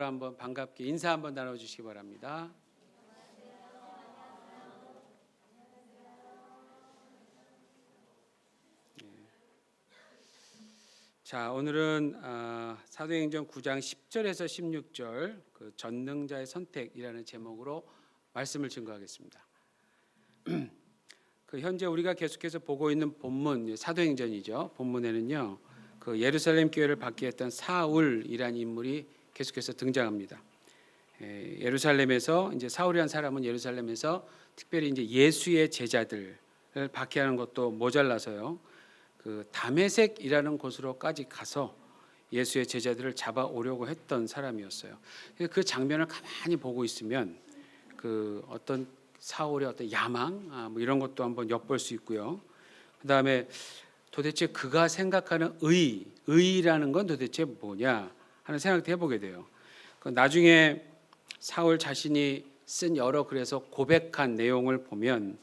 한번 반갑게 인사 한번 나눠주시기 바랍니다. 자, 오늘은 사도행전 9장 10절에서 16절 그 전능자의 선택이라는 제목으로 말씀을 증거하겠습니다. 그 현재 우리가 계속해서 보고 있는 본문 사도행전이죠. 본문에는요, 그 예루살렘 교회를 받게 했던 사울이라는 인물이 계속해서 등장합니다. 예루살렘에서 이제 사울이라는 사람은 예루살렘에서 특별히 이제 예수의 제자들을 박해하는 것도 모자라서요. 그 다메섹이라는 곳으로까지 가서 예수의 제자들을 잡아오려고 했던 사람이었어요. 그 장면을 가만히 보고 있으면 그 어떤 사울의 어떤 야망 뭐 이런 것도 한번 엿볼 수 있고요. 그다음에 도대체 그가 생각하는 의라는 건 도대체 뭐냐 하는 생각도 해보게 돼요. 나중에 사울 자신이 쓴 여러 글에서 고백한 내용을 보면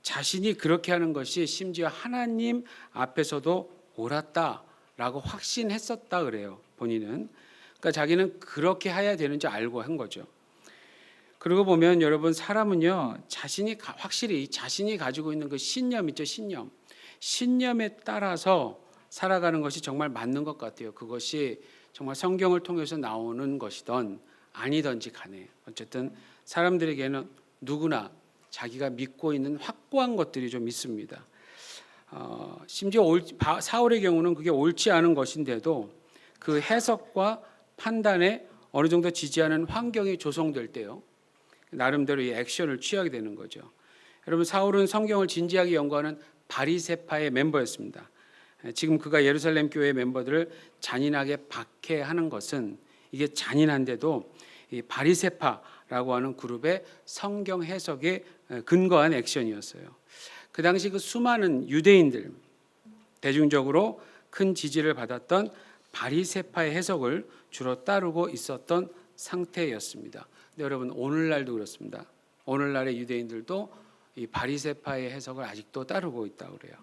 자신이 그렇게 하는 것이 심지어 하나님 앞에서도 옳았다라고 확신했었다 그래요. 본인은. 그러니까 자기는 그렇게 해야 되는지 알고 한 거죠. 그러고 보면 여러분 사람은요 자신이 확실히 자신이 가지고 있는 그 신념 있죠. 신념에 따라서 살아가는 것이 정말 맞는 것 같아요. 그것이 정말 성경을 통해서 나오는 것이든 아니든지 간에 어쨌든 사람들에게는 누구나 자기가 믿고 있는 확고한 것들이 좀 있습니다. 심지어 사울의 경우는 그게 옳지 않은 것인데도 그 해석과 판단에 어느 정도 지지하는 환경이 조성될 때요. 나름대로 이 액션을 취하게 되는 거죠. 여러분 사울은 성경을 진지하게 연구하는 바리새파의 멤버였습니다. 지금 그가 예루살렘 교회 멤버들을 잔인하게 박해하는 것은 이게 잔인한데도 이 바리새파라고 하는 그룹의 성경 해석에 근거한 액션이었어요. 그 당시 그 수많은 유대인들 대중적으로 큰 지지를 받았던 바리새파의 해석을 주로 따르고 있었던 상태였습니다. 근데 여러분 오늘날도 그렇습니다. 오늘날의 유대인들도 이 바리새파의 해석을 아직도 따르고 있다고 그래요.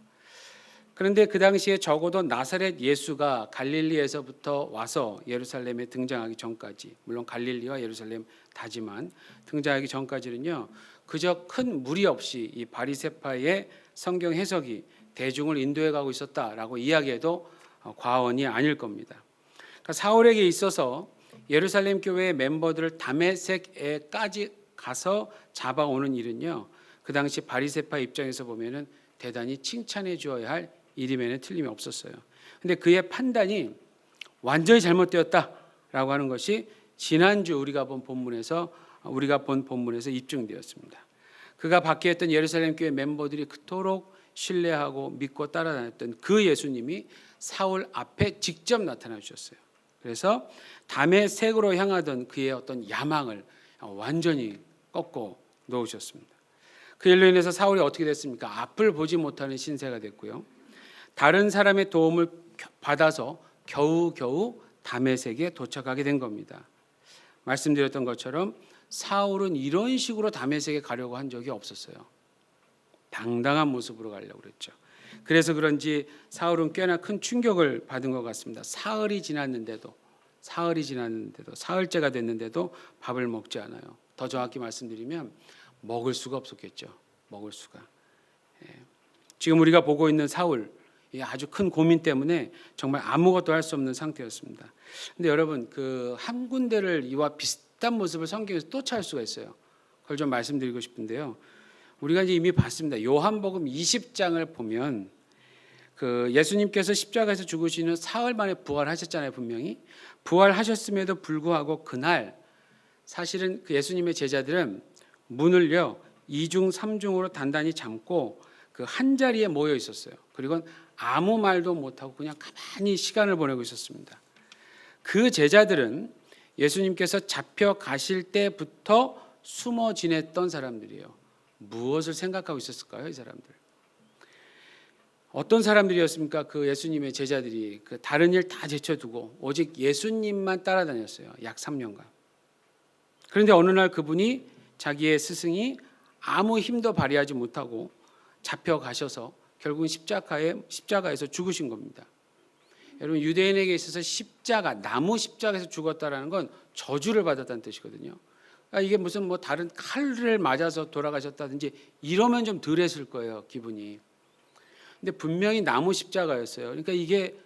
그런데 그 당시에 적어도 나사렛 예수가 갈릴리에서부터 와서 예루살렘에 등장하기 전까지, 물론 갈릴리와 예루살렘 다지만 등장하기 전까지는요 그저 큰 무리 없이 이 바리새파의 성경 해석이 대중을 인도해 가고 있었다라고 이야기해도 과언이 아닐 겁니다. 그러니까 사울에게 있어서 예루살렘 교회의 멤버들을 다메섹에까지 가서 잡아오는 일은요 그 당시 바리새파 입장에서 보면은 대단히 칭찬해 주어야 할 일임에는 틀림이 없었어요. 근데 그의 판단이 완전히 잘못되었다라고 하는 것이 지난주 우리가 본 본문에서 입증되었습니다. 그가 박해했던 예루살렘 교회 멤버들이 그토록 신뢰하고 믿고 따라다녔던 그 예수님이 사울 앞에 직접 나타나 주셨어요. 그래서 다메섹으로 향하던 그의 어떤 야망을 완전히 꺾어 놓으셨습니다. 그 일로 인해서 사울이 어떻게 됐습니까? 앞을 보지 못하는 신세가 됐고요. 다른 사람의 도움을 받아서 겨우겨우 다메섹에 도착하게 된 겁니다. 말씀드렸던 것처럼 사울은 이런 식으로 다메섹에 가려고 한 적이 없었어요. 당당한 모습으로 가려고 그랬죠. 그래서 그런지 사울은 꽤나 큰 충격을 받은 것 같습니다. 사흘이 지났는데도 사흘째가 됐는데도 밥을 먹지 않아요. 더 정확히 말씀드리면 먹을 수가 없었겠죠. 먹을 수가. 지금 우리가 보고 있는 사울 아주 큰 고민 때문에 정말 아무것도 할 수 없는 상태였습니다. 근데 여러분 그 한 군데를 이와 비슷한 모습을 성경에서 또 찾을 수가 있어요. 그걸 좀 말씀드리고 싶은데요. 우리가 이제 이미 봤습니다. 요한복음 20장을 보면 그 예수님께서 십자가에서 죽으시는 사흘 만에 부활하셨잖아요. 분명히 부활하셨음에도 불구하고 그날 사실은 그 예수님의 제자들은 문을요 2중 3중으로 단단히 잠고 그 한 자리에 모여 있었어요. 그리고 아무 말도 못하고 그냥 가만히 시간을 보내고 있었습니다. 그 제자들은 예수님께서 잡혀가실 때부터 숨어 지냈던 사람들이에요. 무엇을 생각하고 있었을까요? 이 사람들 어떤 사람들이었습니까? 그 예수님의 제자들이 그 다른 일 다 제쳐두고 오직 예수님만 따라다녔어요. 약 3년간. 그런데 어느 날 그분이 자기의 스승이 아무 힘도 발휘하지 못하고 잡혀가셔서 결국은 십자가에서 죽으신 겁니다. 여러분 유대인에게 있어서 십자가, 나무 십자가에서 죽었다라는 건 저주를 받았다는 뜻이거든요. 그러니까 이게 무슨 뭐 다른 칼을 맞아서 돌아가셨다든지 이러면 좀 덜했을 거예요, 기분이. 근데 분명히 나무 십자가였어요. 그러니까 이게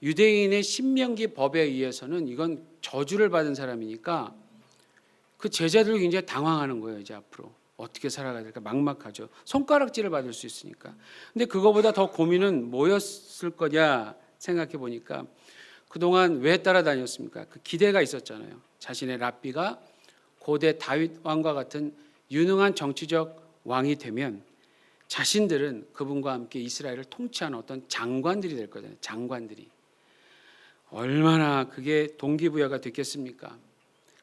유대인의 신명기 법에 의해서는 이건 저주를 받은 사람이니까 그 제자들이 굉장히 당황하는 거예요. 이제 앞으로 어떻게 살아가야 될까 막막하죠. 손가락질을 받을 수 있으니까. 근데 그거보다 더 고민은 뭐였을 거냐 생각해 보니까 그동안 왜 따라다녔습니까? 그 기대가 있었잖아요. 자신의 랍비가 고대 다윗 왕과 같은 유능한 정치적 왕이 되면 자신들은 그분과 함께 이스라엘을 통치하는 어떤 장관들이 될 거잖아요. 장관들이. 얼마나 그게 동기부여가 됐겠습니까?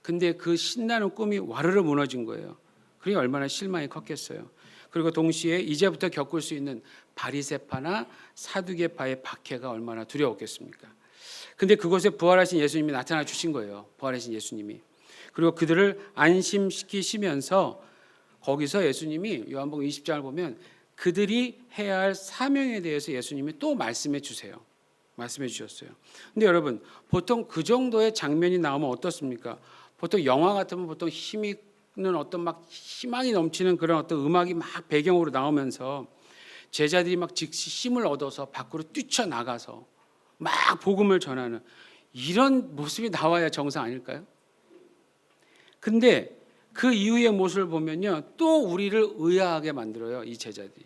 근데 그 신나는 꿈이 와르르 무너진 거예요. 그러니 얼마나 실망이 컸겠어요. 그리고 동시에 이제부터 겪을 수 있는 바리새파나 사두개파의 박해가 얼마나 두려웠겠습니까? 근데 그곳에 부활하신 예수님이 나타나 주신 거예요. 부활하신 예수님이. 그리고 그들을 안심시키시면서 거기서 예수님이 요한복음 20장을 보면 그들이 해야 할 사명에 대해서 예수님이 또 말씀해 주세요. 말씀해 주셨어요. 근데 여러분 보통 그 정도의 장면이 나오면 어떻습니까? 보통 영화 같으면 보통 힘이 있는 어떤 막 희망이 넘치는 그런 어떤 음악이 막 배경으로 나오면서 제자들이 막 즉시 힘을 얻어서 밖으로 뛰쳐나가서 막 복음을 전하는 이런 모습이 나와야 정상 아닐까요? 근데 그 이후의 모습을 보면요 또 우리를 의아하게 만들어요. 이 제자들이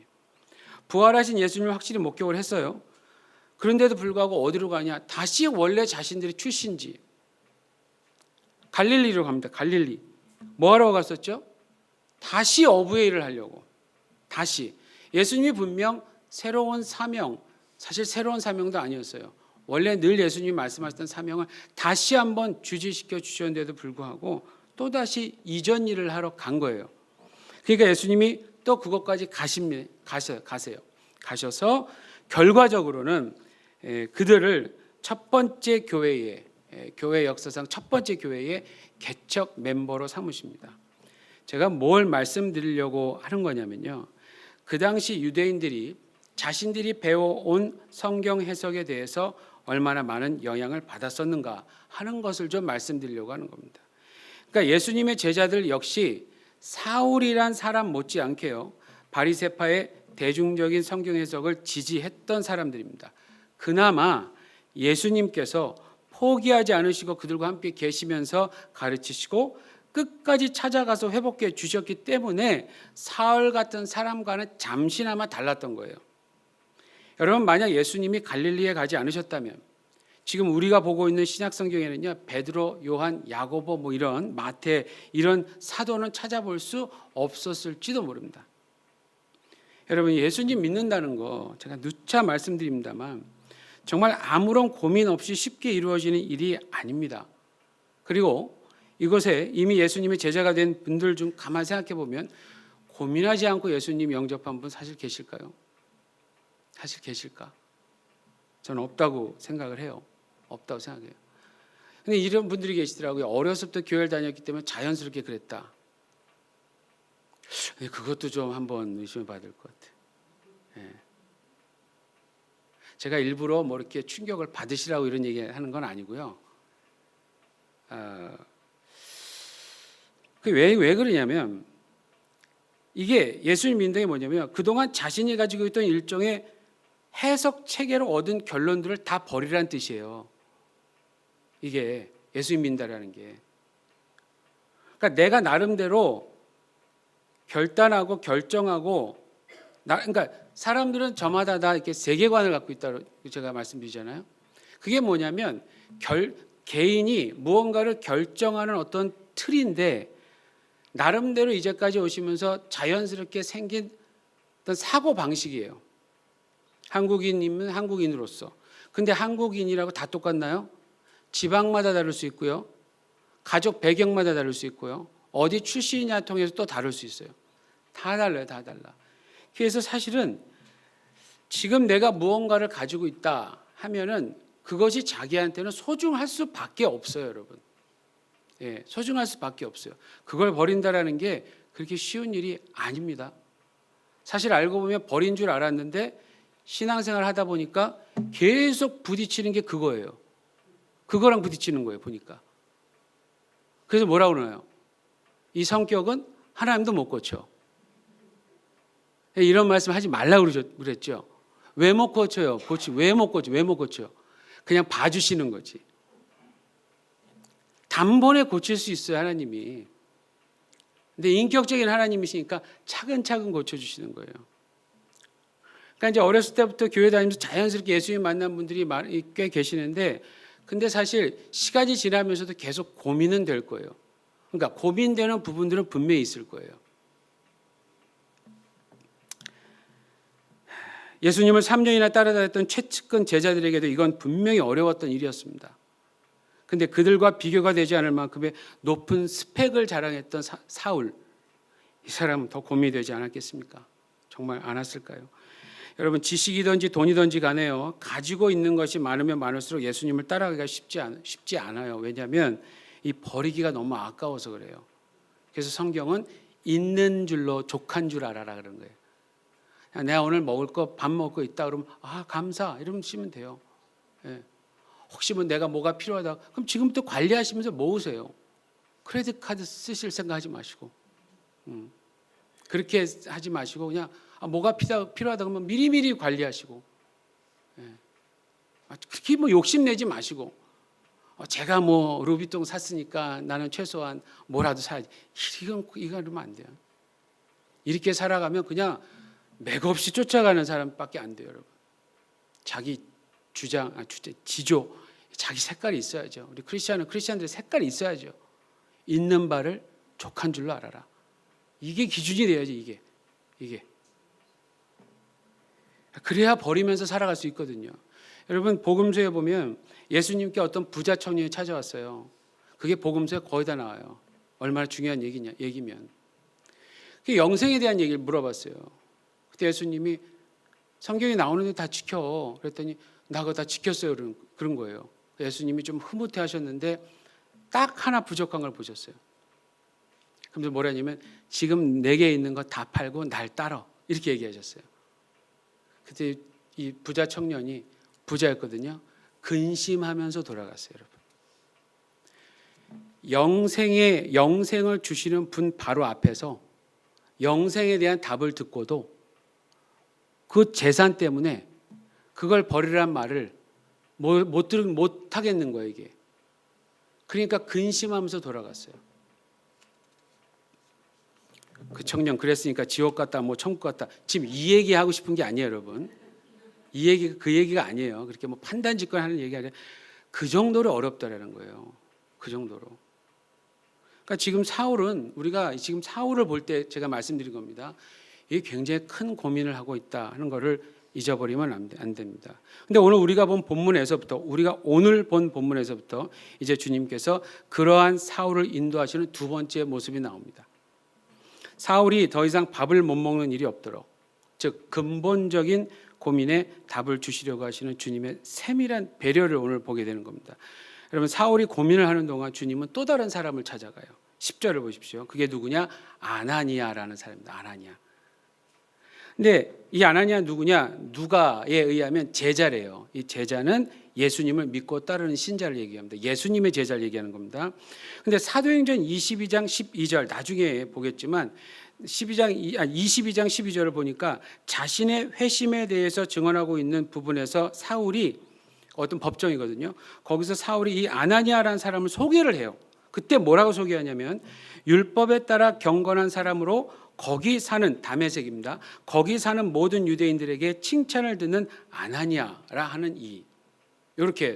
부활하신 예수님을 확실히 목격을 했어요. 그런데도 불구하고 어디로 가냐? 다시 원래 자신들이 출신지 갈릴리로 갑니다. 갈릴리. 뭐하러 갔었죠? 다시 어부의 일을 하려고. 다시. 예수님이 분명 새로운 사명, 사실 새로운 사명도 아니었어요. 원래 늘 예수님이 말씀하셨던 사명을 다시 한번 주지시켜 주셨는데도 불구하고 또다시 이전 일을 하러 간 거예요. 그러니까 예수님이 또 그것까지 가세요. 가셔서 결과적으로는 그들을 첫 번째 교회 역사상 첫 번째 교회의 개척 멤버로 삼으십니다. 제가 뭘 말씀드리려고 하는 거냐면요. 그 당시 유대인들이 자신들이 배워온 성경 해석에 대해서 얼마나 많은 영향을 받았었는가 하는 것을 좀 말씀드리려고 하는 겁니다. 그러니까 예수님의 제자들 역시 사울이란 사람 못지않게요. 바리새파의 대중적인 성경 해석을 지지했던 사람들입니다. 그나마 예수님께서 포기하지 않으시고 그들과 함께 계시면서 가르치시고 끝까지 찾아가서 회복해 주셨기 때문에 사울 같은 사람과는 잠시나마 달랐던 거예요. 여러분 만약 예수님이 갈릴리에 가지 않으셨다면 지금 우리가 보고 있는 신약 성경에는요 베드로, 요한, 야고보 뭐 이런 마태 이런 사도는 찾아볼 수 없었을지도 모릅니다. 여러분 예수님 믿는다는 거 제가 누차 말씀드립니다만 정말 아무런 고민 없이 쉽게 이루어지는 일이 아닙니다. 그리고 이곳에 이미 예수님의 제자가 된 분들 중 가만히 생각해 보면 고민하지 않고 예수님 영접한 분 사실 계실까요? 사실 계실까? 저는 없다고 생각을 해요. 없다고 생각해요. 근데 이런 분들이 계시더라고요. 어려서부터 교회를 다녔기 때문에 자연스럽게 그랬다. 그것도 좀 한번 의심해 봐야 될 것 같아요. 네. 제가 일부러 뭐 이렇게 충격을 받으시라고 이런 얘기하는 건 아니고요. 왜 그러냐면 이게 예수님 믿는 게 뭐냐면 그동안 자신이 가지고 있던 일종의 해석 체계로 얻은 결론들을 다 버리라는 뜻이에요. 이게 예수님 믿는다라는 게. 그러니까 내가 나름대로 결단하고 결정하고 그러니까 사람들은 저마다 다 이렇게 세계관을 갖고 있다고 제가 말씀드리잖아요. 그게 뭐냐면 개인이 무언가를 결정하는 어떤 틀인데 나름대로 이제까지 오시면서 자연스럽게 생긴 어떤 사고 방식이에요. 한국인이면 한국인으로서. 근데 한국인이라고 다 똑같나요? 지방마다 다를 수 있고요. 가족 배경마다 다를 수 있고요. 어디 출신이냐 통해서 또 다를 수 있어요. 다 달라요. 다 달라. 그래서 사실은 지금 내가 무언가를 가지고 있다 하면은 그것이 자기한테는 소중할 수밖에 없어요, 여러분. 예, 소중할 수밖에 없어요. 그걸 버린다라는 게 그렇게 쉬운 일이 아닙니다. 사실 알고 보면 버린 줄 알았는데 신앙생활 하다 보니까 계속 부딪히는 게 그거예요. 그거랑 부딪히는 거예요, 보니까. 그래서 뭐라고 그러나요? 이 성격은 하나님도 못 고쳐. 이런 말씀 하지 말라고 그랬죠. 왜 못 고쳐요? 왜 못 고쳐? 왜 못 고쳐? 그냥 봐주시는 거지. 단번에 고칠 수 있어요, 하나님이. 근데 인격적인 하나님이시니까 차근차근 고쳐주시는 거예요. 그러니까 이제 어렸을 때부터 교회 다니면서 자연스럽게 예수님 만난 분들이 꽤 계시는데, 근데 사실 시간이 지나면서도 계속 고민은 될 거예요. 그러니까 고민되는 부분들은 분명히 있을 거예요. 예수님을 3년이나 따라다녔던 최측근 제자들에게도 이건 분명히 어려웠던 일이었습니다. 근데 그들과 비교가 되지 않을 만큼의 높은 스펙을 자랑했던 사울, 이 사람은 더 고민이 되지 않았겠습니까? 정말 않았을까요? 여러분, 지식이든지 돈이든지 간에요, 가지고 있는 것이 많으면 많을수록 예수님을 따라가기가 쉽지 않아요. 왜냐하면 이 버리기가 너무 아까워서 그래요. 그래서 성경은 있는 줄로 족한 줄 알아라 그런 거예요. 내가 오늘 먹을 거 밥 먹고 있다 그러면 감사 이러면 쓰면 돼요. 예. 혹시 내가 뭐가 필요하다 그럼 지금부터 관리하시면서 모으세요. 크레딧 카드 쓰실 생각하지 마시고 그렇게 하지 마시고 그냥 뭐가 필요하다 그러면 미리미리 관리하시고, 예. 그렇게 욕심내지 마시고, 제가 루비통 샀으니까 나는 최소한 뭐라도 사야지. 이건 그러면 안 돼요. 이렇게 살아가면 그냥 맥없이 쫓아가는 사람밖에 안 돼요, 여러분. 자기 지조, 자기 색깔이 있어야죠. 우리 크리스찬들의 색깔이 있어야죠. 있는 바를 족한 줄로 알아라. 이게 기준이 돼야지, 이게. 그래야 버리면서 살아갈 수 있거든요. 여러분, 복음서에 보면 예수님께 어떤 부자 청년이 찾아왔어요. 그게 복음서에 거의 다 나와요. 얼마나 중요한 얘기면. 그 영생에 대한 얘기를 물어봤어요. 그때 예수님이 성경에 나오는 데 다 지켜. 그랬더니 나 그거 다 지켰어요. 그런 거예요. 예수님이 좀 흐뭇해 하셨는데 딱 하나 부족한 걸 보셨어요. 그러면서 뭐라냐면 지금 내게 있는 거 다 팔고 날 따라. 이렇게 얘기하셨어요. 그때 이 부자 청년이 부자였거든요. 근심하면서 돌아갔어요, 여러분. 영생을 주시는 분 바로 앞에서 영생에 대한 답을 듣고도 그 재산 때문에 그걸 버리란 말을 못 하겠는 거예요, 이게. 그러니까 근심하면서 돌아갔어요. 그 청년 그랬으니까 지옥 갔다 천국 갔다. 지금 이 얘기 하고 싶은 게 아니에요, 여러분. 그 얘기가 아니에요. 그렇게 판단 짓거나 하는 얘기가 아니라 그 정도로 어렵다라는 거예요. 그 정도로. 그러니까 지금 우리가 지금 사울을 볼 때 제가 말씀드린 겁니다. 이게 굉장히 큰 고민을 하고 있다 하는 거를 잊어버리면 안 됩니다. 근데 오늘 우리가 본 본문에서부터 이제 주님께서 그러한 사울을 인도하시는 두 번째 모습이 나옵니다. 사울이 더 이상 밥을 못 먹는 일이 없도록, 즉 근본적인 고민에 답을 주시려고 하시는 주님의 세밀한 배려를 오늘 보게 되는 겁니다. 여러분, 사울이 고민을 하는 동안 주님은 또 다른 사람을 찾아가요. 10절을 보십시오. 그게 누구냐? 아나니아라는 사람입니다. 아나니아. 근데 이 아나니아 누구냐? 누가에 의하면 제자래요. 이 제자는 예수님을 믿고 따르는 신자를 얘기합니다. 예수님의 제자를 얘기하는 겁니다. 근데 사도행전 22장 12절 나중에 보겠지만 22장 12절을 보니까 자신의 회심에 대해서 증언하고 있는 부분에서 사울이 어떤 법정이거든요. 거기서 사울이 이 아나니아라는 사람을 소개를 해요. 그때 뭐라고 소개하냐면 율법에 따라 경건한 사람으로 거기 사는 다메섹입니다. 거기 사는 모든 유대인들에게 칭찬을 듣는 아나니아라 하는 이렇게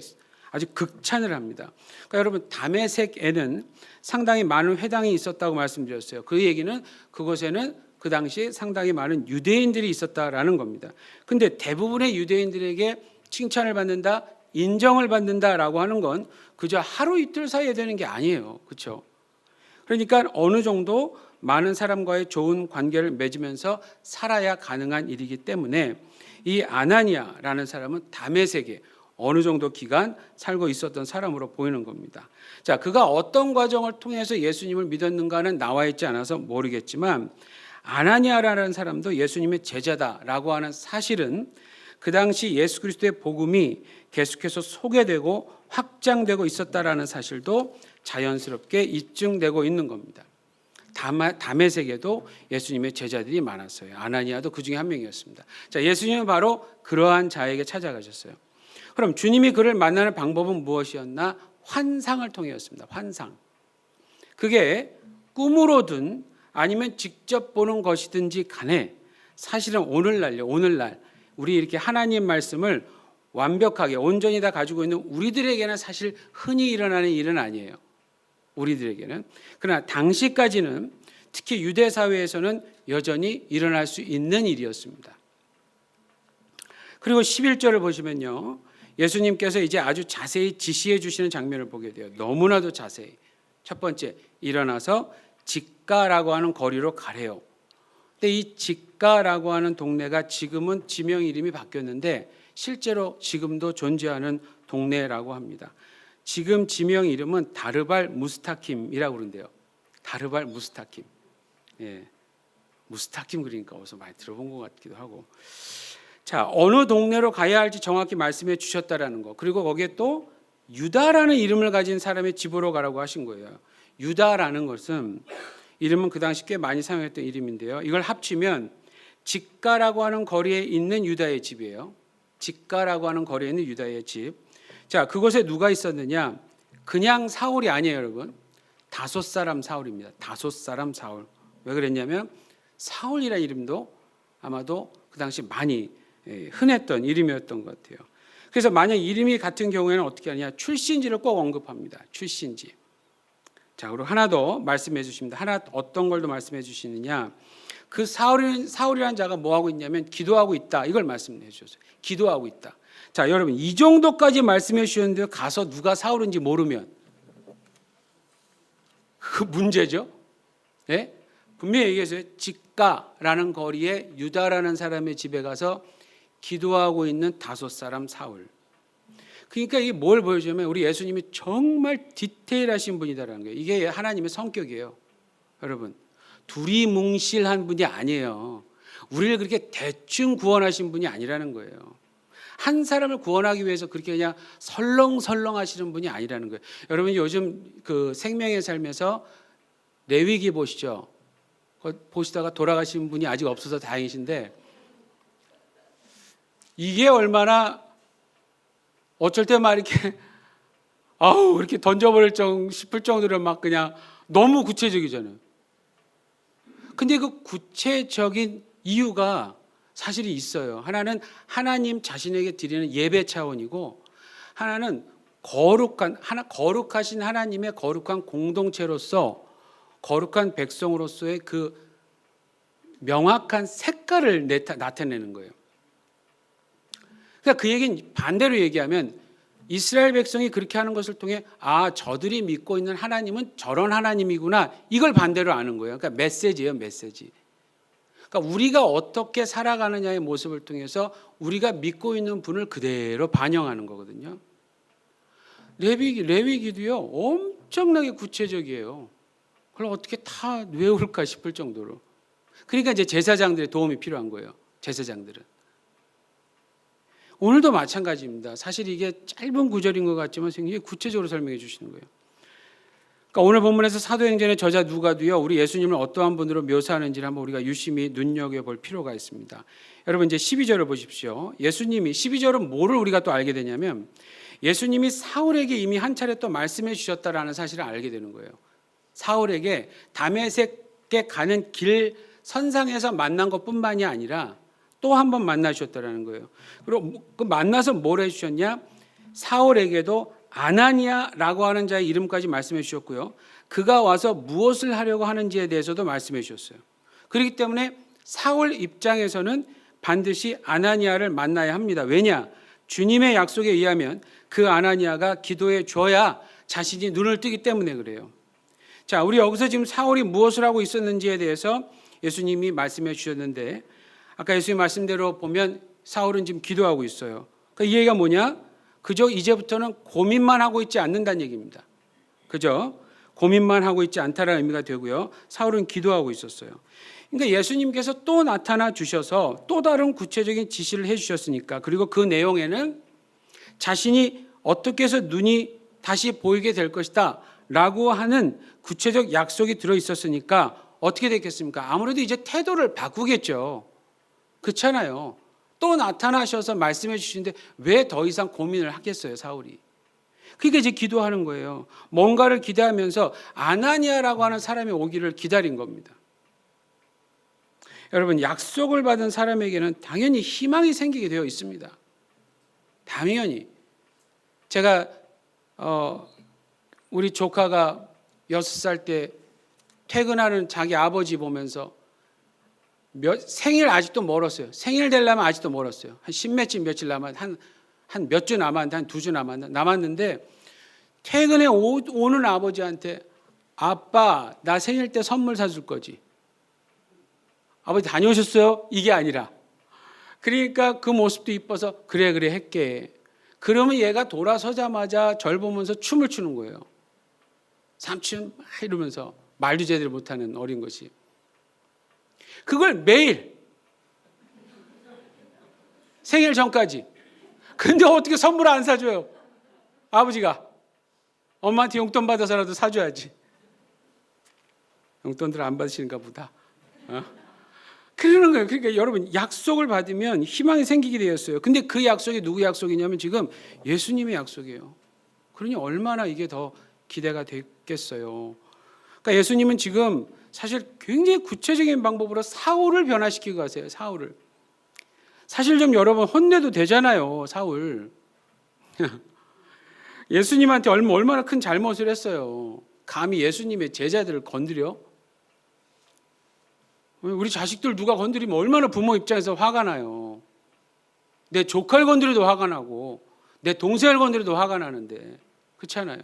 아주 극찬을 합니다. 그러니까 여러분, 다메섹에는 상당히 많은 회당이 있었다고 말씀드렸어요. 그 얘기는 그곳에는 그 당시에 상당히 많은 유대인들이 있었다라는 겁니다. 근데 대부분의 유대인들에게 칭찬을 받는다, 인정을 받는다라고 하는 건 그저 하루 이틀 사이에 되는 게 아니에요. 그렇죠? 그러니까 어느 정도 많은 사람과의 좋은 관계를 맺으면서 살아야 가능한 일이기 때문에 이 아나니아라는 사람은 다메섹에 어느 정도 기간 살고 있었던 사람으로 보이는 겁니다. 자, 그가 어떤 과정을 통해서 예수님을 믿었는가는 나와 있지 않아서 모르겠지만 아나니아라는 사람도 예수님의 제자다라고 하는 사실은 그 당시 예수 그리스도의 복음이 계속해서 소개되고 확장되고 있었다라는 사실도 자연스럽게 입증되고 있는 겁니다. 다메섹에도 예수님의 제자들이 많았어요. 아나니아도 그 중에 한 명이었습니다. 자, 예수님은 바로 그러한 자에게 찾아가셨어요. 그럼 주님이 그를 만나는 방법은 무엇이었나? 환상을 통해였습니다. 환상. 그게 꿈으로든 아니면 직접 보는 것이든지 간에 사실은 오늘날 우리 이렇게 하나님 말씀을 완벽하게 온전히 다 가지고 있는 우리들에게는 사실 흔히 일어나는 일은 아니에요. 우리들에게는. 그러나 당시까지는 특히 유대 사회에서는 여전히 일어날 수 있는 일이었습니다. 그리고 11절을 보시면요. 예수님께서 이제 아주 자세히 지시해 주시는 장면을 보게 돼요. 너무나도 자세히. 첫 번째, 일어나서 직가라고 하는 거리로 가래요. 근데 이 직가라고 하는 동네가 지금은 지명 이름이 바뀌었는데 실제로 지금도 존재하는 동네라고 합니다. 지금 지명 이름은 다르발 무스타킴이라고 그러는데요. 다르발 무스타킴. 예, 무스타킴 그러니까 어디서 많이 들어본 것 같기도 하고. 자, 어느 동네로 가야 할지 정확히 말씀해 주셨다라는 거. 그리고 거기에 또 유다라는 이름을 가진 사람의 집으로 가라고 하신 거예요. 유다라는 것은 이름은 그 당시 꽤 많이 사용했던 이름인데요. 이걸 합치면 직가라고 하는 거리에 있는 유다의 집이에요. 직가라고 하는 거리에 있는 유다의 집. 자, 그곳에 누가 있었느냐? 그냥 사울이 아니에요, 여러분. 다섯 사람 사울입니다. 다섯 사람 사울. 왜 그랬냐면 사울이라는 이름도 아마도 그 당시 많이 흔했던 이름이었던 것 같아요. 그래서 만약 이름이 같은 경우에는 어떻게 하느냐? 출신지를 꼭 언급합니다. 출신지. 자, 그리고 하나 더 말씀해 주십니다. 하나 어떤 걸 더 말씀해 주시느냐? 그 사울이라는 자가 뭐 하고 있냐면 기도하고 있다. 이걸 말씀해 주셨어요. 기도하고 있다. 자, 여러분 이 정도까지 말씀해 주셨는데 가서 누가 사울인지 모르면 그 문제죠. 네? 분명히 얘기했어요. 직가라는 거리에 유다라는 사람의 집에 가서 기도하고 있는 다섯 사람 사울. 그러니까 이게 뭘 보여주냐면 우리 예수님이 정말 디테일하신 분이다라는 거예요. 이게 하나님의 성격이에요. 여러분, 두리뭉실한 분이 아니에요. 우리를 그렇게 대충 구원하신 분이 아니라는 거예요. 한 사람을 구원하기 위해서 그렇게 그냥 설렁설렁 하시는 분이 아니라는 거예요. 여러분 요즘 그 생명의 삶에서 레위기 보시죠. 보시다가 돌아가신 분이 아직 없어서 다행이신데 이게 얼마나 어쩔 때 막 이렇게 이렇게 던져버릴 싶을 정도로 막 그냥 너무 구체적이잖아요. 근데 그 구체적인 이유가 사실이 있어요. 하나는 하나님 자신에게 드리는 예배 차원이고 하나는 거룩하신 하나님의 거룩한 공동체로서 거룩한 백성으로서의 그 명확한 색깔을 나타내는 거예요. 그러니까 그 얘기는 반대로 얘기하면 이스라엘 백성이 그렇게 하는 것을 통해 저들이 믿고 있는 하나님은 저런 하나님이구나 이걸 반대로 아는 거예요. 그러니까 메시지예요, 메시지. 그러니까 우리가 어떻게 살아가느냐의 모습을 통해서 우리가 믿고 있는 분을 그대로 반영하는 거거든요. 레위기도요 엄청나게 구체적이에요. 그걸 어떻게 다 외울까 싶을 정도로. 그러니까 이제 제사장들의 도움이 필요한 거예요. 제사장들은. 오늘도 마찬가지입니다. 사실 이게 짧은 구절인 것 같지만 굉장히 구체적으로 설명해 주시는 거예요. 그러니까 오늘 본문에서 사도행전의 저자 누가도요, 우리 예수님을 어떠한 분으로 묘사하는지를 한번 우리가 유심히 눈여겨볼 필요가 있습니다. 여러분 이제 12절을 보십시오. 예수님이 12절은 뭐를 우리가 또 알게 되냐면 예수님이 사울에게 이미 한 차례 또 말씀해 주셨다라는 사실을 알게 되는 거예요. 사울에게 다메섹에 가는 길 선상에서 만난 것뿐만이 아니라 또 한 번 만나셨다라는 거예요. 그리고 그 만나서 뭘 해주셨냐? 사울에게도 아나니아라고 하는 자의 이름까지 말씀해 주셨고요. 그가 와서 무엇을 하려고 하는지에 대해서도 말씀해 주셨어요. 그렇기 때문에 사울 입장에서는 반드시 아나니아를 만나야 합니다. 왜냐? 주님의 약속에 의하면 그 아나니아가 기도해 줘야 자신이 눈을 뜨기 때문에 그래요. 자, 우리 여기서 지금 사울이 무엇을 하고 있었는지에 대해서 예수님이 말씀해 주셨는데 아까 예수님 말씀대로 보면 사울은 지금 기도하고 있어요. 그러니까 이 얘기가 뭐냐? 그저 이제부터는 고민만 하고 있지 않는다는 얘기입니다. 그죠? 고민만 하고 있지 않다라는 의미가 되고요. 사울은 기도하고 있었어요. 그러니까 예수님께서 또 나타나 주셔서 또 다른 구체적인 지시를 해 주셨으니까, 그리고 그 내용에는 자신이 어떻게 해서 눈이 다시 보이게 될 것이다 라고 하는 구체적 약속이 들어 있었으니까 어떻게 됐겠습니까? 아무래도 이제 태도를 바꾸겠죠. 그렇잖아요. 또 나타나셔서 말씀해 주시는데 왜 더 이상 고민을 하겠어요, 사울이. 그러니까 이제 기도하는 거예요. 뭔가를 기대하면서 아나니아라고 하는 사람이 오기를 기다린 겁니다. 여러분, 약속을 받은 사람에게는 당연히 희망이 생기게 되어 있습니다. 당연히. 제가 우리 조카가 6살 때 퇴근하는 자기 아버지 보면서 생일 아직도 멀었어요. 생일 되려면 아직도 멀었어요. 한 10몇일 며칠 한 몇 주 남았는데, 한 2주 남았는데 퇴근에 오는 아버지한테 아빠, 나 생일 때 선물 사줄 거지. 아버지 다녀오셨어요? 이게 아니라. 그러니까 그 모습도 이뻐서 그래 할게. 그러면 얘가 돌아서자마자 절 보면서 춤을 추는 거예요. 삼촌 이러면서 말도 제대로 못하는 어린 것이. 그걸 매일 생일 전까지. 근데 어떻게 선물 안 사줘요? 아버지가. 엄마한테 용돈 받아서라도 사줘야지. 용돈들 안 받으시는가 보다. 그러는 거예요. 그러니까 여러분, 약속을 받으면 희망이 생기게 되었어요. 근데 그 약속이 누구 약속이냐면 지금 예수님의 약속이에요. 그러니 얼마나 이게 더 기대가 됐겠어요. 그러니까 예수님은 지금 사실 굉장히 구체적인 방법으로 사울을 변화시키고 가세요. 사울을. 사실 좀 여러분 혼내도 되잖아요. 사울. 예수님한테 얼마나 큰 잘못을 했어요. 감히 예수님의 제자들을 건드려? 우리 자식들 누가 건드리면 얼마나 부모 입장에서 화가 나요. 내 조카를 건드려도 화가 나고 내 동생을 건드려도 화가 나는데, 그렇잖아요.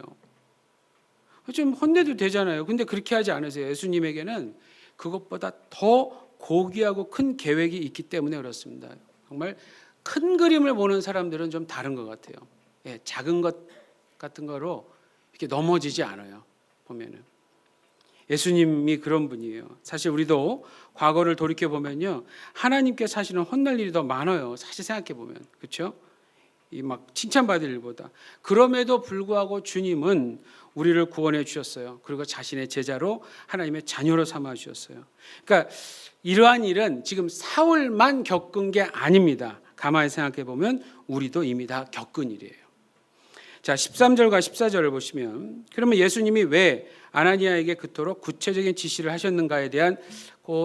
좀 혼내도 되잖아요. 근데 그렇게 하지 않으세요. 예수님에게는 그것보다 더 고귀하고 큰 계획이 있기 때문에 그렇습니다. 정말 큰 그림을 보는 사람들은 좀 다른 것 같아요. 예, 작은 것 같은 거로 이렇게 넘어지지 않아요. 보면은 예수님이 그런 분이에요. 사실 우리도 과거를 돌이켜 보면요, 하나님께 사실은 혼날 일이 더 많아요. 사실 생각해 보면, 그렇죠? 이 막 칭찬받을 일보다. 그럼에도 불구하고 주님은 우리를 구원해 주셨어요. 그리고 자신의 제자로 하나님의 자녀로 삼아 주셨어요. 그러니까 이러한 일은 지금 사울만 겪은 게 아닙니다. 가만히 생각해 보면 우리도 이미 다 겪은 일이에요. 자, 13절과 14절을 보시면, 그러면 예수님이 왜 아나니아에게 그토록 구체적인 지시를 하셨는가에 대한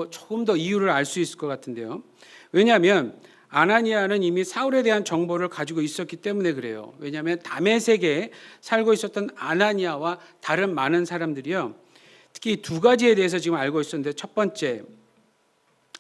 조금 더 이유를 알 수 있을 것 같은데요. 왜냐하면 아나니아는 이미 사울에 대한 정보를 가지고 있었기 때문에 그래요. 왜냐하면 다메섹에 살고 있었던 아나니아와 다른 많은 사람들이요, 특히 두 가지에 대해서 지금 알고 있었는데, 첫 번째,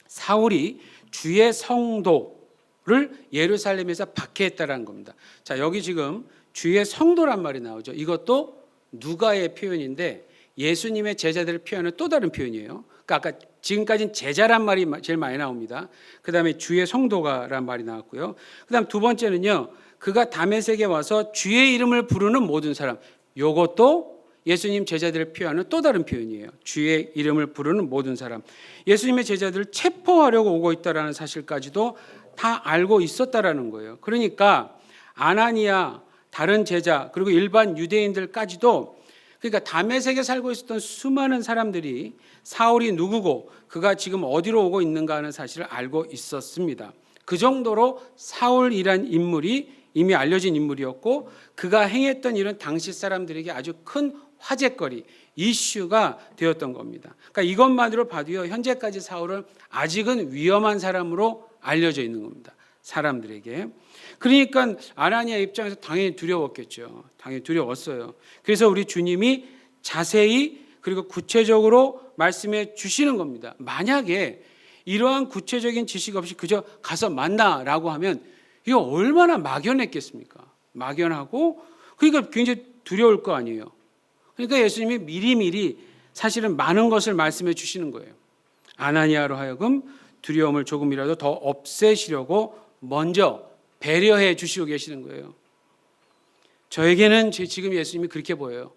사울이 주의 성도를 예루살렘에서 박해했다라는 겁니다. 자, 여기 지금 주의 성도란 말이 나오죠. 이것도 누가의 표현인데 예수님의 제자들을 표현하는 또 다른 표현이에요. 그러니까 아까 지금까지는 제자란 말이 제일 많이 나옵니다. 그 다음에 주의 성도가란 말이 나왔고요. 그 다음 두 번째는요, 그가 다메섹에 와서 주의 이름을 부르는 모든 사람. 이것도 예수님 제자들을 표현하는 또 다른 표현이에요. 주의 이름을 부르는 모든 사람. 예수님의 제자들을 체포하려고 오고 있다는 사실까지도 다 알고 있었다라는 거예요. 그러니까 아나니아, 다른 제자, 그리고 일반 유대인들까지도, 그러니까 다메섹에 살고 있었던 수많은 사람들이 사울이 누구고 그가 지금 어디로 오고 있는가 하는 사실을 알고 있었습니다. 그 정도로 사울이란 인물이 이미 알려진 인물이었고, 그가 행했던 일은 당시 사람들에게 아주 큰 화제거리, 이슈가 되었던 겁니다. 그러니까 이것만으로 봐도요, 현재까지 사울은 아직은 위험한 사람으로 알려져 있는 겁니다. 사람들에게. 그러니까 아나니아 입장에서 당연히 두려웠겠죠. 당연히 두려웠어요. 그래서 우리 주님이 자세히 그리고 구체적으로 말씀해 주시는 겁니다. 만약에 이러한 구체적인 지식 없이 그저 가서 만나라고 하면 이거 얼마나 막연했겠습니까? 막연하고, 그러니까 굉장히 두려울 거 아니에요. 그러니까 예수님이 미리미리 사실은 많은 것을 말씀해 주시는 거예요. 아나니아로 하여금 두려움을 조금이라도 더 없애시려고 먼저 배려해 주시고 계시는 거예요. 저에게는 지금 예수님이 그렇게 보여요.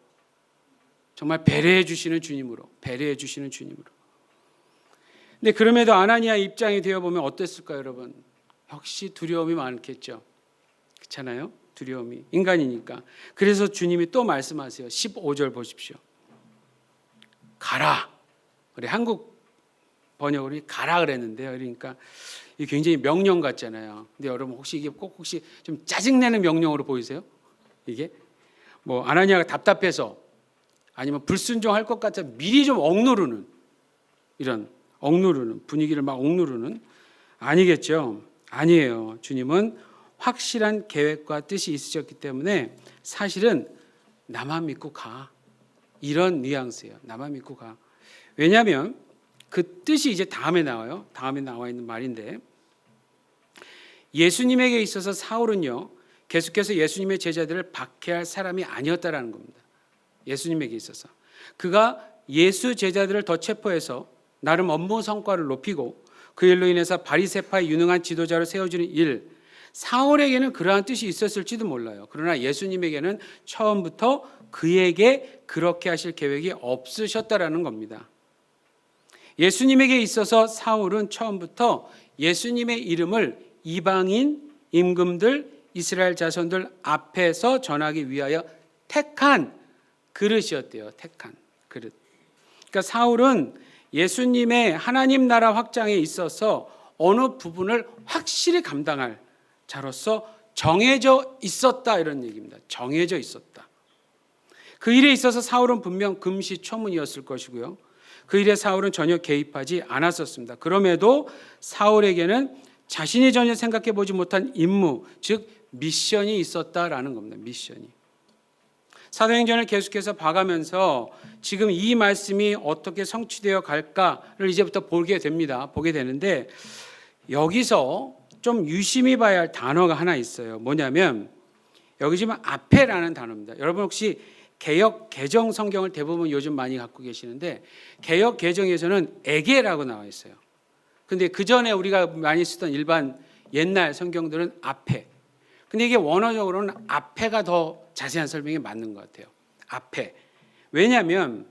정말 배려해 주시는 주님으로, 배려해 주시는 주님으로. 근데 그럼에도 아나니아 입장이 되어 보면 어땠을까요, 여러분? 역시 두려움이 많겠죠. 그렇잖아요? 두려움이 인간이니까. 그래서 주님이 또 말씀하세요. 15절 보십시오. 가라. 우리 한국 번역으로 가라 그랬는데요. 그러니까 이게 굉장히 명령 같잖아요. 근데 여러분 혹시 이게 꼭 혹시 좀 짜증내는 명령으로 보이세요? 이게 뭐 아나니아가 답답해서 아니면 불순종할 것 같아 미리 좀 억누르는 이런 억누르는 분위기를 막 억누르는 아니겠죠. 아니에요. 주님은 확실한 계획과 뜻이 있으셨기 때문에 사실은 나만 믿고 가. 이런 뉘앙스예요. 나만 믿고 가. 왜냐하면 그 뜻이 이제 다음에 나와요. 다음에 나와 있는 말인데 예수님에게 있어서 사울은요. 계속해서 예수님의 제자들을 박해할 사람이 아니었다라는 겁니다. 예수님에게 있어서. 그가 예수 제자들을 더 체포해서 나름 업무 성과를 높이고 그 일로 인해서 바리새파의 유능한 지도자로 세워주는 일, 사울에게는 그러한 뜻이 있었을지도 몰라요. 그러나 예수님에게는 처음부터 그에게 그렇게 하실 계획이 없으셨다라는 겁니다. 예수님에게 있어서 사울은 처음부터 예수님의 이름을 이방인, 임금들, 이스라엘 자손들 앞에서 전하기 위하여 택한 그릇이었대요. 택한 그릇. 그러니까 사울은 예수님의 하나님 나라 확장에 있어서 어느 부분을 확실히 감당할 자로서 정해져 있었다 이런 얘기입니다. 정해져 있었다. 그 일에 있어서 사울은 분명 금시초문이었을 것이고요. 그 일에 사울은 전혀 개입하지 않았었습니다. 그럼에도 사울에게는 자신이 전혀 생각해 보지 못한 임무, 즉 미션이 있었다라는 겁니다. 미션이. 사도행전을 계속해서 봐가면서 지금 이 말씀이 어떻게 성취되어 갈까를 이제부터 보게 됩니다. 보게 되는데 여기서 좀 유심히 봐야 할 단어가 하나 있어요. 뭐냐면 여기 지금 앞에라는 단어입니다. 여러분 혹시 개역 개정 성경을 대부분 요즘 많이 갖고 계시는데 개역 개정에서는 에게라고 나와 있어요. 근데 그 전에 우리가 많이 쓰던 일반 옛날 성경들은 앞에. 근데 이게 원어적으로는 앞에가 더 자세한 설명이 맞는 것 같아요. 앞에. 왜냐하면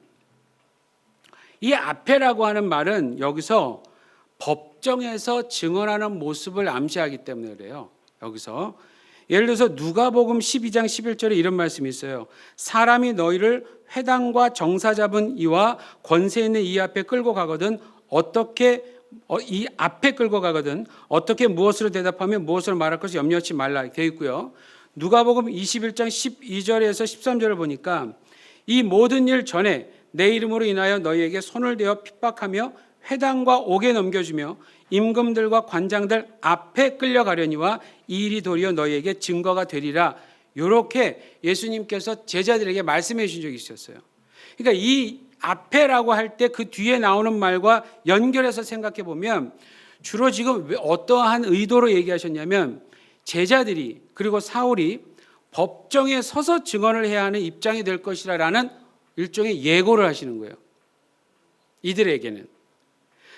이 앞에라고 하는 말은 여기서 법정에서 증언하는 모습을 암시하기 때문에 그래요. 여기서 예를 들어서 누가복음 12장 11절에 이런 말씀이 있어요. 사람이 너희를 회당과 정사 잡은 이와 권세 있는 이 앞에 끌고 가거든 어떻게 이 앞에 끌고 가거든 어떻게 무엇으로 대답하며 무엇으로 말할 것을 염려치 말라 되어 있고요. 누가복음 21장 12절에서 13절을 보니까 이 모든 일 전에 내 이름으로 인하여 너희에게 손을 대어 핍박하며 회당과 옥에 넘겨주며 임금들과 관장들 앞에 끌려가려니와 이 일이 도리어 너희에게 증거가 되리라. 이렇게 예수님께서 제자들에게 말씀해 주신 적이 있었어요. 그러니까 이 앞에라고 할 때 그 뒤에 나오는 말과 연결해서 생각해 보면 주로 지금 어떠한 의도로 얘기하셨냐면 제자들이 그리고 사울이 법정에 서서 증언을 해야 하는 입장이 될 것이라는 일종의 예고를 하시는 거예요. 이들에게는.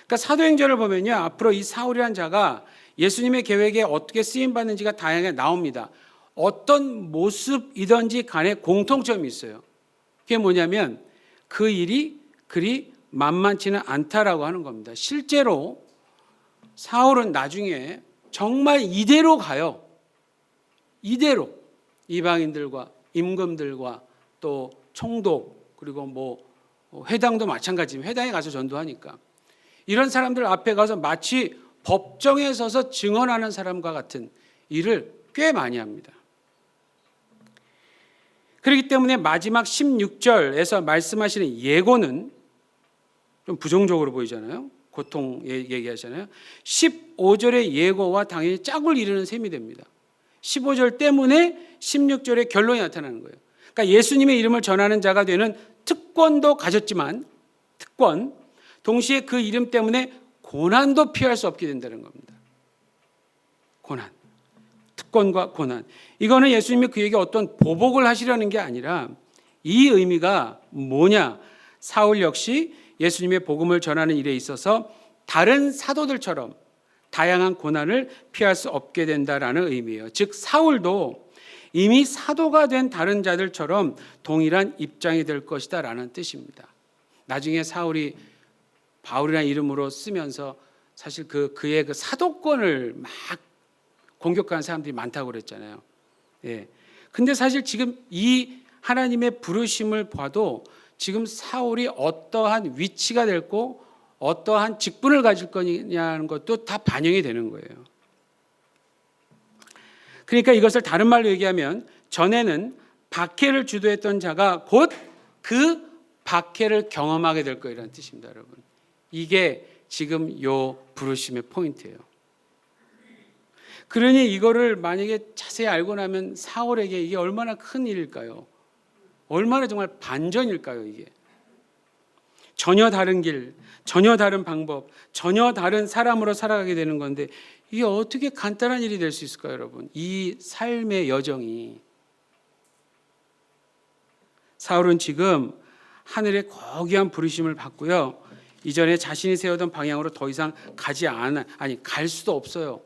그러니까 사도행전을 보면요. 앞으로 이 사울이라는 자가 예수님의 계획에 어떻게 쓰임받는지가 다양하게 나옵니다. 어떤 모습이든지 간에 공통점이 있어요. 그게 뭐냐면 그 일이 그리 만만치는 않다라고 하는 겁니다. 실제로 사울은 나중에 정말 이대로 가요. 이대로 이방인들과 임금들과 또 총독 그리고 뭐 회당도 마찬가지입니다. 회당에 가서 전도하니까 이런 사람들 앞에 가서 마치 법정에 서서 증언하는 사람과 같은 일을 꽤 많이 합니다. 그렇기 때문에 마지막 16절에서 말씀하시는 예고는 좀 부정적으로 보이잖아요. 고통 얘기하잖아요. 15절의 예고와 당연히 짝을 이루는 셈이 됩니다. 15절 때문에 16절의 결론이 나타나는 거예요. 그러니까 예수님의 이름을 전하는 자가 되는 특권도 가졌지만 동시에 그 이름 때문에 고난도 피할 수 없게 된다는 겁니다. 고난. 특권과 고난. 이거는 예수님이 그에게 어떤 보복을 하시려는 게 아니라 이 의미가 뭐냐? 사울 역시 예수님의 복음을 전하는 일에 있어서 다른 사도들처럼 다양한 고난을 피할 수 없게 된다라는 의미예요. 즉 사울도 이미 사도가 된 다른 자들처럼 동일한 입장이 될 것이다 라는 뜻입니다. 나중에 사울이 바울이라는 이름으로 쓰면서 사실 그의 그 사도권을 막 공격하는 사람들이 많다고 그랬잖아요. 예. 근데 사실 지금 이 하나님의 부르심을 봐도 지금 사울이 어떠한 위치가 됐고 어떠한 직분을 가질 거냐는 것도 다 반영이 되는 거예요. 그러니까 이것을 다른 말로 얘기하면 전에는 박해를 주도했던 자가 곧 그 박해를 경험하게 될 거라는 뜻입니다, 여러분. 이게 지금 요 부르심의 포인트예요. 그러니 이거를 만약에 자세히 알고 나면 사울에게 이게 얼마나 큰 일일까요? 얼마나 정말 반전일까요, 이게? 전혀 다른 길, 전혀 다른 방법, 전혀 다른 사람으로 살아가게 되는 건데 이게 어떻게 간단한 일이 될 수 있을까요, 여러분? 이 삶의 여정이. 사울은 지금 하늘의 고귀한 부르심을 받고요. 이전에 자신이 세우던 방향으로 더 이상 갈 수도 없어요.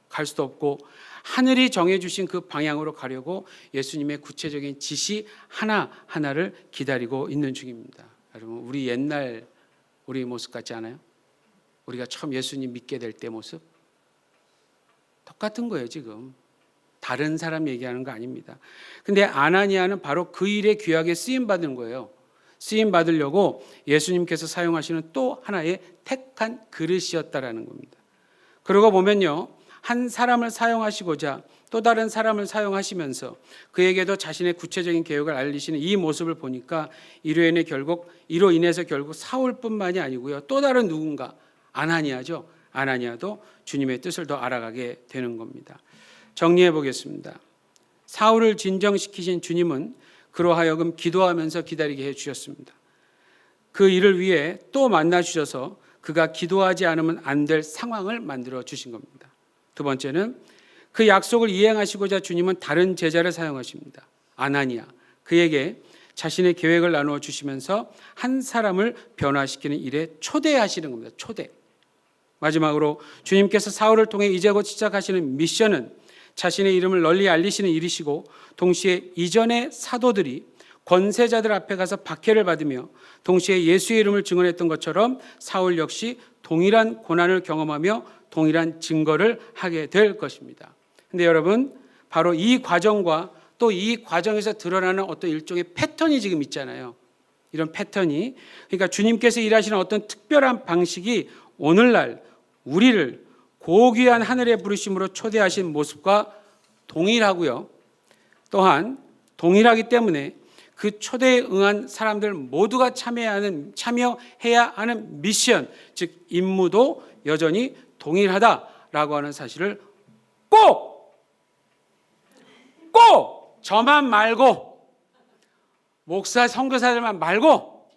갈 수도 없고 하늘이 정해주신 그 방향으로 가려고 예수님의 구체적인 지시 하나하나를 기다리고 있는 중입니다. 여러분, 우리 옛날 우리 모습 같지 않아요? 우리가 처음 예수님 믿게 될 때 모습? 똑같은 거예요, 지금. 다른 사람 얘기하는 거 아닙니다. 근데 아나니아는 바로 그 일에 귀하게 쓰임 받은 거예요. 쓰임 받으려고 예수님께서 사용하시는 또 하나의 택한 그릇이었다라는 겁니다. 그러고 보면요, 한 사람을 사용하시고자 또 다른 사람을 사용하시면서 그에게도 자신의 구체적인 계획을 알리시는 이 모습을 보니까 이로 인해서 결국 사울뿐만이 아니고요, 또 다른 누군가 아나니아죠. 아나니아도 주님의 뜻을 더 알아가게 되는 겁니다. 정리해 보겠습니다. 사울을 진정시키신 주님은 그로 하여금 기도하면서 기다리게 해주셨습니다. 그 일을 위해 또 만나 주셔서 그가 기도하지 않으면 안 될 상황을 만들어 주신 겁니다. 두 번째는 그 약속을 이행하시고자 주님은 다른 제자를 사용하십니다. 아나니아, 그에게 자신의 계획을 나누어 주시면서 한 사람을 변화시키는 일에 초대하시는 겁니다. 초대. 마지막으로 주님께서 사울을 통해 이제 곧 시작하시는 미션은 자신의 이름을 널리 알리시는 일이시고 동시에 이전의 사도들이 권세자들 앞에 가서 박해를 받으며 동시에 예수의 이름을 증언했던 것처럼 사울 역시 동일한 고난을 경험하며 동일한 증거를 하게 될 것입니다. 근데 여러분, 바로 이 과정과 또 이 과정에서 드러나는 어떤 일종의 패턴이 지금 있잖아요. 이런 패턴이, 그러니까 주님께서 일하시는 어떤 특별한 방식이 오늘날 우리를 고귀한 하늘의 부르심으로 초대하신 모습과 동일하고요. 또한 동일하기 때문에 그 초대에 응한 사람들 모두가 참여해야 하는 미션, 즉 임무도 여전히 동일하다라고 하는 사실을 꼭 저만 말고 목사 선교사들만 말고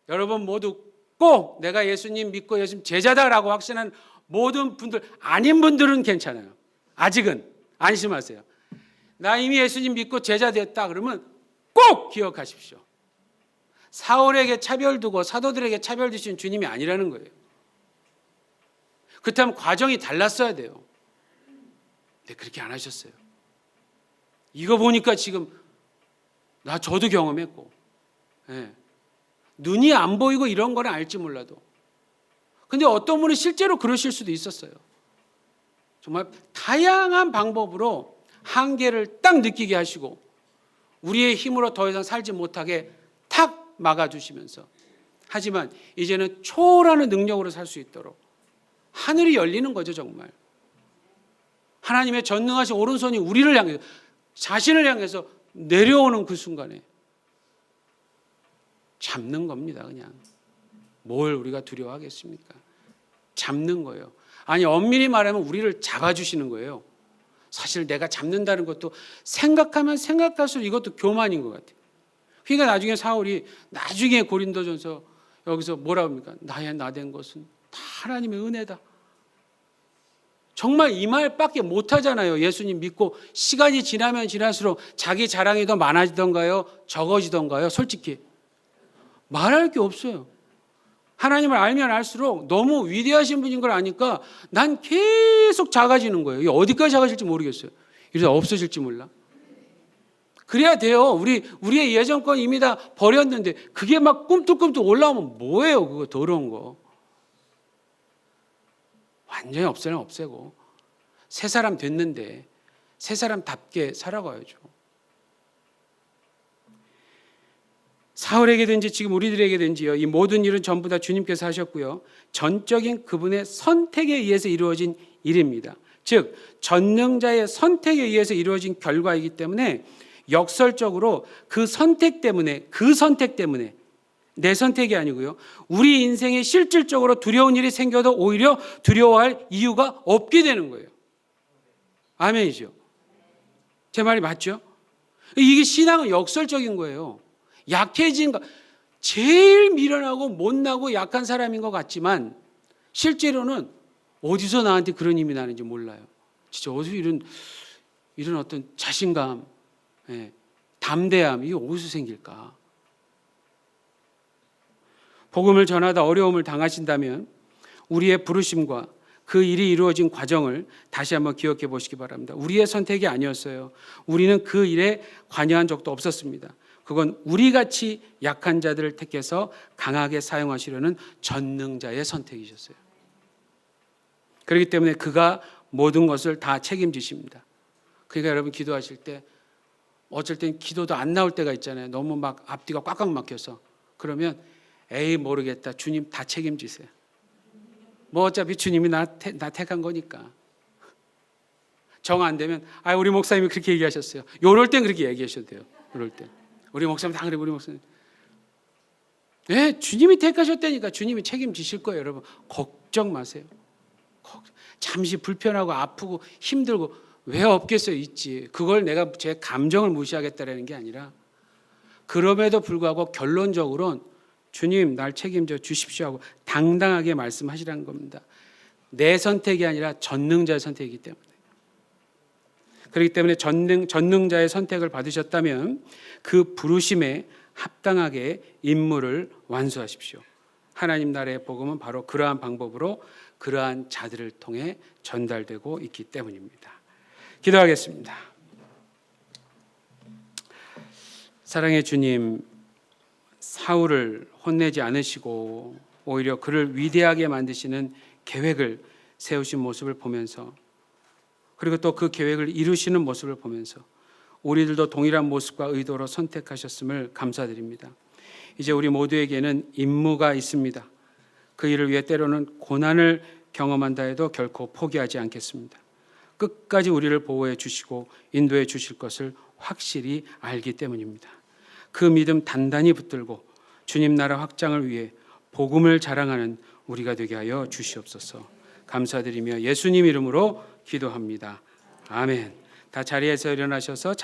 여러분 모두 꼭 내가 예수님 믿고 예수님 제자다라고 확신하는 모든 분들, 아닌 분들은 괜찮아요. 아직은 안심하세요. 나 이미 예수님 믿고 제자 됐다 그러면 꼭 기억하십시오. 사울에게 차별 두고 사도들에게 차별 두신 주님이 아니라는 거예요. 그렇다면 과정이 달랐어야 돼요. 근데 그렇게 안 하셨어요. 이거 보니까 지금 저도 경험했고, 눈이 안 보이고 이런 거는 알지 몰라도, 근데 어떤 분은 실제로 그러실 수도 있었어요. 정말 다양한 방법으로 한계를 딱 느끼게 하시고 우리의 힘으로 더 이상 살지 못하게 탁 막아주시면서, 하지만 이제는 초월하는 능력으로 살 수 있도록 하늘이 열리는 거죠. 정말 하나님의 전능하신 오른손이 우리를 향해서, 자신을 향해서 내려오는 그 순간에 잡는 겁니다. 그냥 뭘 우리가 두려워하겠습니까? 잡는 거예요. 아니, 엄밀히 말하면 우리를 잡아주시는 거예요. 사실 내가 잡는다는 것도 생각하면 생각할수록 이것도 교만인 것 같아요. 그러니까 나중에 사울이 나중에 고린도전서 여기서 뭐라고 합니까? 나의 나된 것은 다 하나님의 은혜다. 정말 이 말밖에 못하잖아요. 예수님 믿고 시간이 지나면 지날수록 자기 자랑이 더 많아지던가요? 적어지던가요? 솔직히 말할 게 없어요. 하나님을 알면 알수록 너무 위대하신 분인 걸 아니까 난 계속 작아지는 거예요. 어디까지 작아질지 모르겠어요. 이러다 없어질지 몰라. 그래야 돼요. 우리의 예전권 이미 다 버렸는데 그게 막 꿈틀꿈틀 올라오면 뭐예요? 그거 더러운 거. 완전히 없애고 새 사람 됐는데 새 사람답게 살아가야죠. 사울에게든지 지금 우리들에게든지요, 이 모든 일은 전부 다 주님께서 하셨고요, 전적인 그분의 선택에 의해서 이루어진 일입니다. 즉 전능자의 선택에 의해서 이루어진 결과이기 때문에 역설적으로 그 선택 때문에 내 선택이 아니고요, 우리 인생에 실질적으로 두려운 일이 생겨도 오히려 두려워할 이유가 없게 되는 거예요. 아멘이죠. 제 말이 맞죠? 이게 신앙은 역설적인 거예요. 약해진 거, 제일 미련하고 못나고 약한 사람인 것 같지만 실제로는 어디서 나한테 그런 힘이 나는지 몰라요. 진짜 어디서 이런 어떤 자신감, 담대함, 이게 어디서 생길까? 복음을 전하다 어려움을 당하신다면 우리의 부르심과 그 일이 이루어진 과정을 다시 한번 기억해 보시기 바랍니다. 우리의 선택이 아니었어요. 우리는 그 일에 관여한 적도 없었습니다. 그건 우리같이 약한 자들을 택해서 강하게 사용하시려는 전능자의 선택이셨어요. 그렇기 때문에 그가 모든 것을 다 책임지십니다. 그러니까 여러분 기도하실 때 어쩔 땐 기도도 안 나올 때가 있잖아요. 너무 막 앞뒤가 꽉꽉 막혀서. 그러면 에이 모르겠다. 주님 다 책임지세요. 뭐 어차피 주님이 나 택한 거니까. 정 안 되면 우리 목사님이 그렇게 얘기하셨어요. 요럴 땐 그렇게 얘기하셔도 돼요. 요럴 때. 우리 목사님 다 그래. 우리 목사님. 네, 주님이 택하셨다니까 주님이 책임지실 거예요. 여러분 걱정 마세요. 잠시 불편하고 아프고 힘들고 왜 없겠어요? 있지. 그걸 내가 제 감정을 무시하겠다라는 게 아니라 그럼에도 불구하고 결론적으로는 주님 날 책임져 주십시오 하고 당당하게 말씀하시라는 겁니다. 내 선택이 아니라 전능자의 선택이기 때문에. 그렇기 때문에 전능자의 선택을 받으셨다면 그 부르심에 합당하게 임무를 완수하십시오. 하나님 나라의 복음은 바로 그러한 방법으로 그러한 자들을 통해 전달되고 있기 때문입니다. 기도하겠습니다. 사랑의 주님, 사울을 혼내지 않으시고 오히려 그를 위대하게 만드시는 계획을 세우신 모습을 보면서, 그리고 또 그 계획을 이루시는 모습을 보면서 우리들도 동일한 모습과 의도로 선택하셨음을 감사드립니다. 이제 우리 모두에게는 임무가 있습니다. 그 일을 위해 때로는 고난을 경험한다 해도 결코 포기하지 않겠습니다. 끝까지 우리를 보호해 주시고 인도해 주실 것을 확실히 알기 때문입니다. 그 믿음 단단히 붙들고 주님 나라 확장을 위해 복음을 자랑하는 우리가 되게 하여 주시옵소서. 감사드리며 예수님 이름으로 기도합니다. 아멘. 다 자리에서 일어나셔서